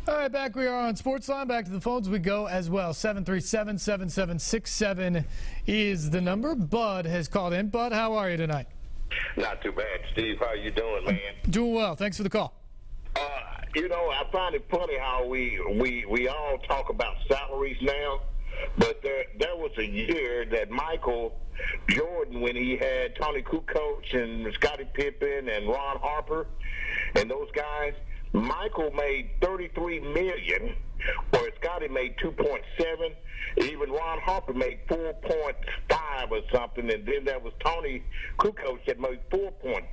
All right, back we are on SportsLine. Back to the phones we go as well. 737-7767 is the number. Bud has called in. Bud, how are you tonight? Not too bad, Steve. How you doing, man? Doing well. Thanks for the call. I find it funny how we all talk about salaries now, but there was a year that Michael Jordan, when he had Tony Kukoc and Scottie Pippen and Ron Harper and those guys, Michael made $33 million, or Scottie made 2.7. Even Ron Harper made 4.5 or something, and then there was Tony Kukoc that made 4.5.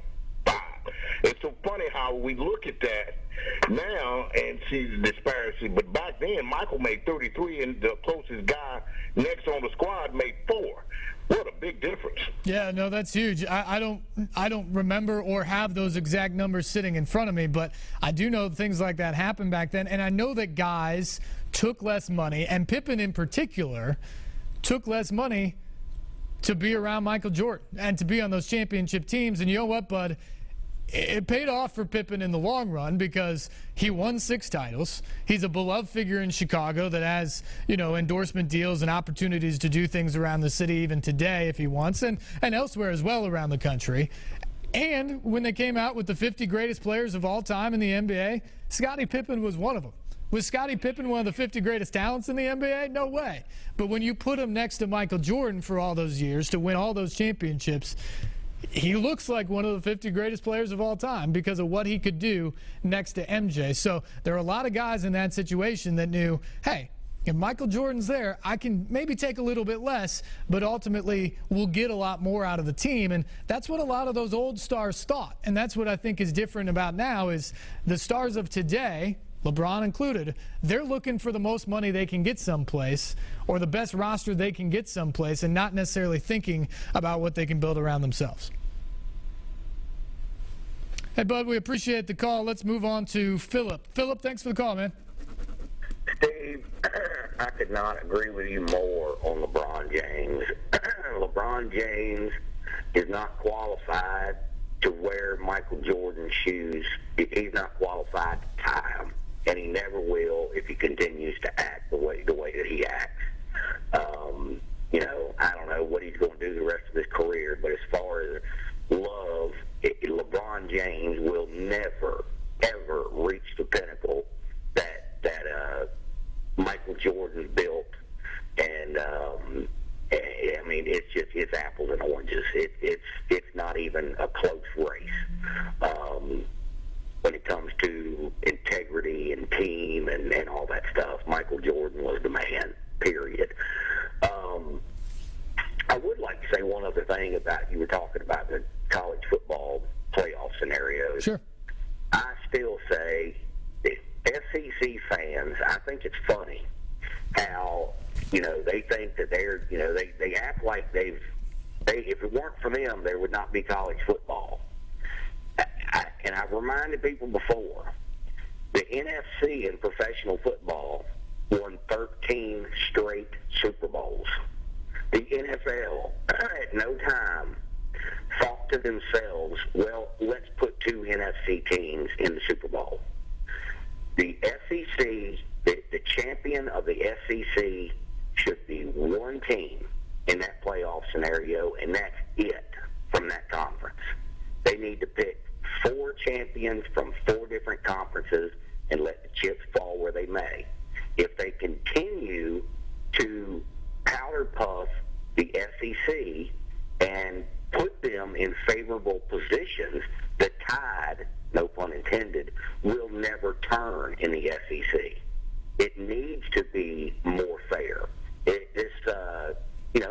It's so funny how we look at that now and see the disparity. But back then, Michael made 33, and the closest guy next on the squad made 4. What a big difference. Yeah, no, that's huge. I don't remember or have those exact numbers sitting in front of me, but I do know things like that happened back then. And I know that guys took less money, and Pippen in particular took less money to be around Michael Jordan and to be on those championship teams. And you know what, Bud? It paid off for Pippen in the long run because he won 6 titles. He's a beloved figure in Chicago that has, endorsement deals and opportunities to do things around the city even today if he wants, and elsewhere as well around the country. And when they came out with the 50 greatest players of all time in the NBA, Scottie Pippen was one of them. Was Scottie Pippen one of the 50 greatest talents in the NBA? No way. But when you put him next to Michael Jordan for all those years to win all those championships, he looks like one of the 50 greatest players of all time because of what he could do next to MJ. So there are a lot of guys in that situation that knew, hey, if Michael Jordan's there, I can maybe take a little bit less, but ultimately we'll get a lot more out of the team. And that's what a lot of those old stars thought. And that's what I think is different about now is the stars of today, LeBron included, they're looking for the most money they can get someplace or the best roster they can get someplace and not necessarily thinking about what they can build around themselves. Hey, Bud, we appreciate the call. Let's move on to Philip. Philip, thanks for the call, man. Steve, I could not agree with you more on LeBron James. LeBron James is not qualified to wear Michael Jordan's shoes. He's not qualified to tie them, and he never will if he continues to act the way that he acts. I don't know what he's going to do the rest of his career, but as far as love, LeBron James will never, ever reach the pinnacle that Michael Jordan built. And I mean, it's apples and oranges. It's not even a close race when it comes to integrity and team and all that stuff. Michael Jordan was the man, period. I would like to say one other thing about, you were talking about the college football playoff scenarios. Sure. I still say SEC fans, I think it's funny how, they think that they act like if it weren't for them, there would not be college football. And I've reminded people before, the NFC in professional football won 13 straight Super Bowls. The NFL at no time thought to themselves, well, let's put 2 NFC teams in the Super Bowl. The SEC, the champion of the SEC should be one team in that playoff scenario, and that's it from that conference. They need to pick 4 champions from 4 different conferences and let the chips fall where they may. If they continue to powder puff the SEC and put them in favorable positions, the tide, no pun intended, will never turn in the SEC. It needs to be more fair.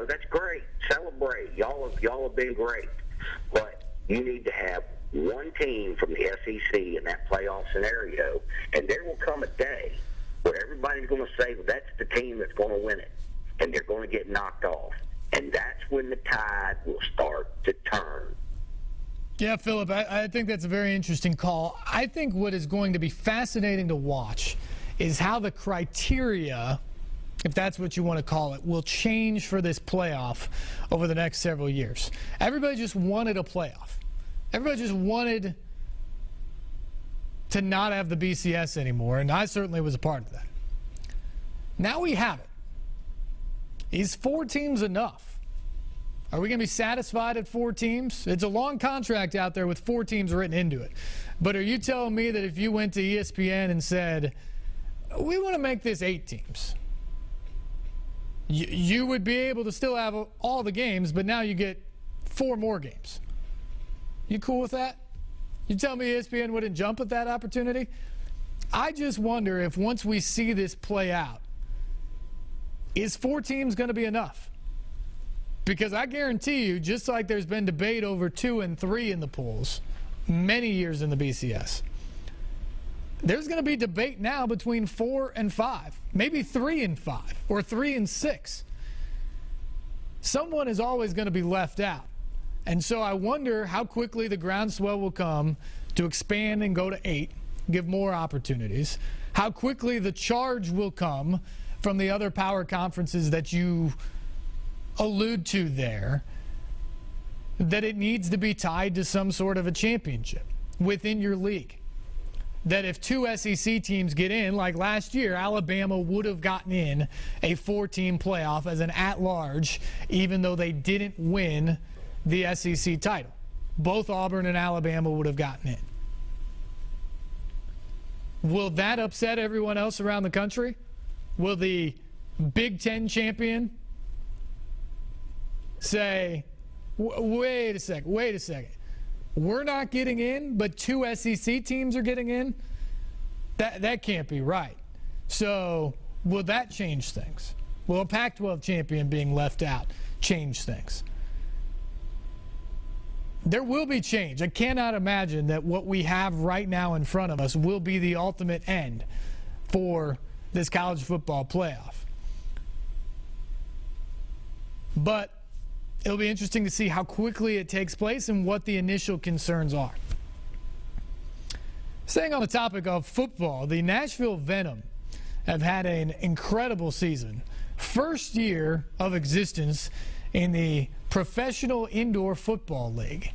That's great. Celebrate. Y'all have been great. But you need to have one team from the SEC in that playoff scenario, and there will come a day where everybody's going to say, well, that's the team that's going to win it, and they're going to get knocked off. And that's when the tide will start to turn. Yeah, Philip, I think that's a very interesting call. I think what is going to be fascinating to watch is how the criteria, if that's what you want to call it, will change for this playoff over the next several years. Everybody just wanted a playoff. Everybody just wanted to not have the BCS anymore, and I certainly was a part of that. Now we have it. Is 4 teams enough? Are we going to be satisfied at 4 teams? It's a long contract out there with 4 teams written into it. But are you telling me that if you went to ESPN and said, we want to make this 8 teams, you would be able to still have all the games, but now you get 4 more games? You cool with that? You tell me ESPN wouldn't jump at that opportunity? I just wonder if once we see this play out, is 4 teams going to be enough? Because I guarantee you, just like there's been debate over 2 and 3 in the polls, many years in the BCS, there's going to be debate now between 4 and 5, maybe 3 and 5, or 3 and 6. Someone is always going to be left out. And so I wonder how quickly the groundswell will come to expand and go to 8, give more opportunities. How quickly the charge will come from the other power conferences that you allude to there, that it needs to be tied to some sort of a championship within your league. That if 2 SEC teams get in, like last year, Alabama would have gotten in a 4-team playoff as an at-large, even though they didn't win the SEC title. Both Auburn and Alabama would have gotten in. Will that upset everyone else around the country? Will the Big Ten champion say, wait a second. We're not getting in, but 2 SEC teams are getting in? That can't be right. So will that change things? Will a Pac-12 champion being left out change things? There will be change. I cannot imagine that what we have right now in front of us will be the ultimate end for this college football playoff. But it'll be interesting to see how quickly it takes place and what the initial concerns are. Staying on the topic of football, the Nashville Venom have had an incredible season. First year of existence in the Professional Indoor Football League.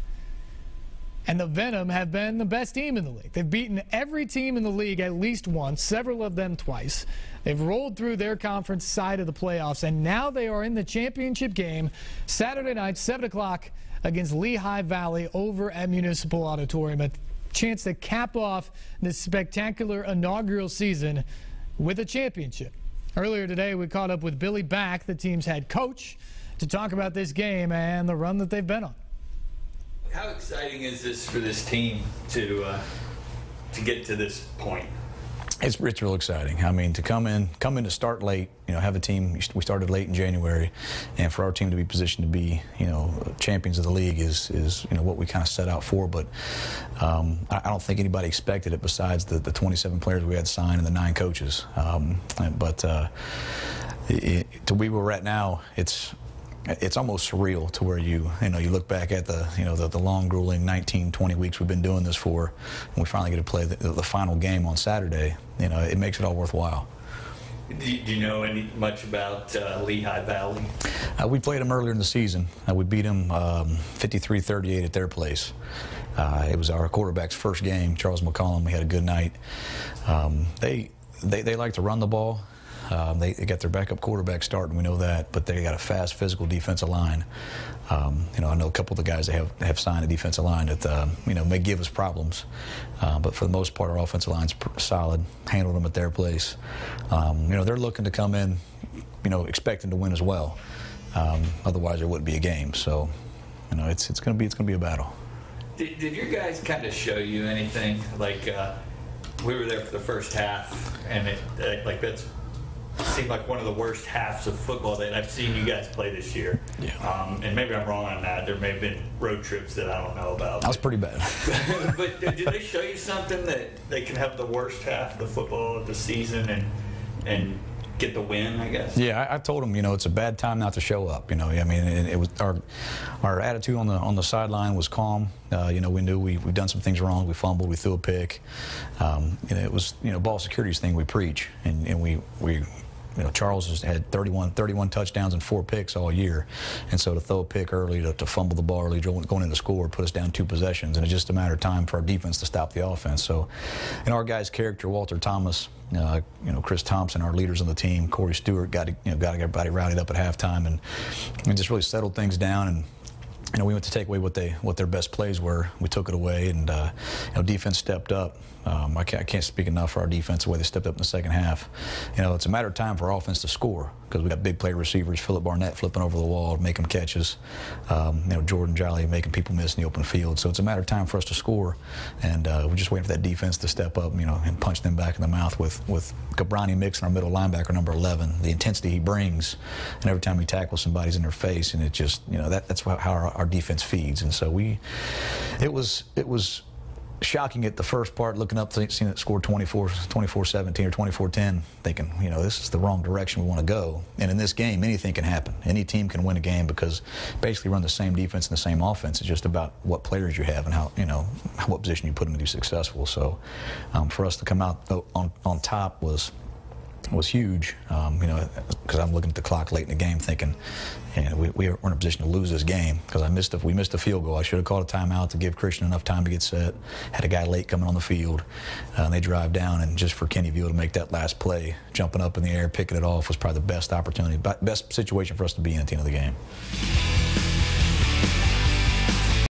And the Venom have been the best team in the league. They've beaten every team in the league at least once, several of them twice. They've rolled through their conference side of the playoffs, and now they are in the championship game Saturday night, 7 o'clock, against Lehigh Valley over at Municipal Auditorium. A chance to cap off this spectacular inaugural season with a championship. Earlier today, we caught up with Billy Back, the team's head coach, to talk about this game and the run that they've been on. How exciting is this for this team to get to this point? It's real exciting. I mean, to come in to start late, have a team. We started late in January, and for our team to be positioned to be, champions of the league is what we kind of set out for. But I don't think anybody expected it besides the 27 players we had signed and the 9 coaches. To where we're at now, it's almost surreal to where you look back at the long, grueling 19, 20 weeks we've been doing this for, and we finally get to play the final game on Saturday. It makes it all worthwhile. Do you know much about Lehigh Valley? We played them earlier in the season. We beat them 53-38 at their place. It was our quarterback's first game, Charles McCollum. We had a good night. They like to run the ball. They got their backup quarterback starting, we know that, but they got a fast, physical defensive line. I know a couple of the guys they have signed a defensive line that may give us problems, but for the most part, our offensive line's solid. Handled them at their place. They're looking to come in, expecting to win as well. Otherwise, there wouldn't be a game. So, it's going to be a battle. Did your guys kind of show you anything? Like we were there for the first half, and it seemed like one of the worst halves of football that I've seen you guys play this year. Yeah. And maybe I'm wrong on that. There may have been road trips that I don't know about. That was pretty bad. But did they show you something that they can have the worst half of the football of the season and get the win, I guess? Yeah, I told them, it's a bad time not to show up. It was our attitude on the sideline was calm. We knew we've done some things wrong. We fumbled. We threw a pick. It was ball security's thing we preach, and we Charles has had 31 touchdowns and 4 picks all year, and so to throw a pick early, to fumble the ball early, going in to score, put us down 2 possessions, and it's just a matter of time for our defense to stop the offense. So, and our guys' character, Walter Thomas, Chris Thompson, our leaders on the team, Corey Stewart, got everybody rallied up at halftime, and just really settled things down. And we went to take away what their best plays were. We took it away, and defense stepped up. I can't speak enough for our defense, the way they stepped up in the second half. It's a matter of time for our offense to score, because we got big play receivers, Phillip Barnett flipping over the wall, making catches, Jordan Jolly making people miss in the open field. So it's a matter of time for us to score, and we're just waiting for that defense to step up, and punch them back in the mouth with Gabrani Mixon, our middle linebacker, number 11. The intensity he brings, and every time he tackles somebody's in their face, and it just, that's how our defense feeds. And so it was shocking at the first part, looking up, seeing it score 24-17 or 24-10, thinking, this is the wrong direction we want to go. And in this game, anything can happen. Any team can win a game, because basically run the same defense and the same offense. It's just about what players you have and how, what position you put them to be successful. So for us to come out on top was huge, because I'm looking at the clock late in the game thinking, we were in a position to lose this game, because we missed a field goal. I should have called a timeout to give Christian enough time to get set. Had a guy late coming on the field, and they drive down, and just for Kenny Veal to make that last play, jumping up in the air, picking it off, was probably the best opportunity, best situation for us to be in at the end of the game.